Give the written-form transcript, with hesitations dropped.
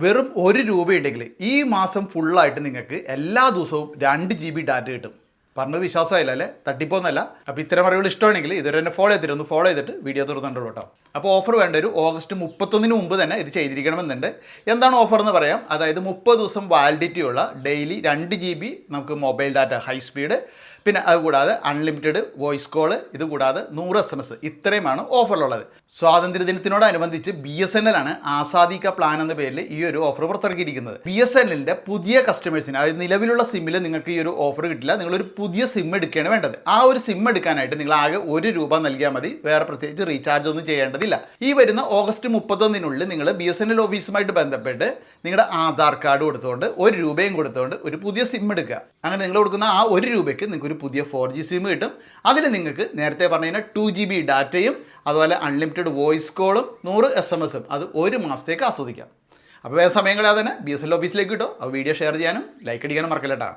വെറും 1 രൂപയുണ്ടെങ്കിൽ ഈ മാസം ഫുള്ളായിട്ട് നിങ്ങൾക്ക് എല്ലാ ദിവസവും 2 GB ഡാറ്റ കിട്ടും. പറഞ്ഞത് വിശ്വാസമായില്ല അല്ലേ? തട്ടിപ്പോന്നല്ല. അപ്പോൾ ഇത്തരം അറിവുകൾ ഇഷ്ടമാണെങ്കിൽ ഇതുവരെ തന്നെ ഫോളോ ചെയ്തിട്ട് വീഡിയോ തുറന്നുണ്ടോ കേട്ടോ. അപ്പോൾ ഓഫർ വേണ്ട ഒരു ഓഗസ്റ്റ് 31 മുമ്പ് തന്നെ ഇത് ചെയ്തിരിക്കണമെന്നുണ്ട്. എന്താണ് ഓഫർ എന്ന് പറയാം. അതായത് 30 ദിവസം വാലിഡിറ്റി ഉള്ള ഡെയിലി 2 GB നമുക്ക് മൊബൈൽ ഡാറ്റ ഹൈ സ്പീഡ്, പിന്നെ അതുകൂടാതെ അൺലിമിറ്റഡ് വോയിസ് കോള്, ഇതുകൂടാതെ 100 SMS, ഇത്രയുമാണ് ഓഫറിലുള്ളത്. സ്വാതന്ത്ര്യദിനത്തിനോടനുബന്ധിച്ച് BSNL ആണ് ആസാദി കാ പ്ലാൻ എന്ന പേരിൽ ഈ ഒരു ഓഫർ പുറത്തിറക്കിയിരിക്കുന്നത്. BSNLന്റെ പുതിയ കസ്റ്റമേഴ്സിന്, അതായത് നിലവിലുള്ള സിമ്മിൽ നിങ്ങൾക്ക് ഈ ഒരു ഓഫർ കിട്ടില്ല. നിങ്ങളൊരു പുതിയ സിം എടുക്കുകയാണ് വേണ്ടത്. ആ ഒരു സിം എടുക്കാനായിട്ട് നിങ്ങൾ ആകെ 1 രൂപ നൽകിയാൽ മതി. വേറെ പ്രത്യേകിച്ച് റീചാർജ് ഒന്നും ചെയ്യേണ്ടതില്ല. ഈ വരുന്ന ഓഗസ്റ്റ് 31 നിങ്ങൾ BSNL ഓഫീസുമായിട്ട് ബന്ധപ്പെട്ട് നിങ്ങളുടെ ആധാർ കാർഡ് കൊടുത്തുകൊണ്ട് 1 രൂപയും കൊടുത്തുകൊണ്ട് ഒരു പുതിയ സിം എടുക്കുക. അങ്ങനെ നിങ്ങൾ കൊടുക്കുന്ന ആ 1 രൂപയ്ക്ക് നിങ്ങൾക്ക് ഒരു പുതിയ 4G സിം കിട്ടും. അതിൽ നിങ്ങൾക്ക് നേരത്തെ പറഞ്ഞ 2 GB ഡാറ്റയും അതുപോലെ അൺലിമിറ്റഡ് വോയിസ് കോളും 100 SMS അത് 1 മാസത്തേക്ക് ആസ്വദിക്കാം. അപ്പോൾ വേറെ സമയം കളയാതെ തന്നെ BSNL ഓഫീസിലേക്ക് കിട്ടും. അപ്പോൾ വീഡിയോ ഷെയർ ചെയ്യാനും ലൈക്ക് അടിക്കാനും മറക്കല്ലേട്ടാ.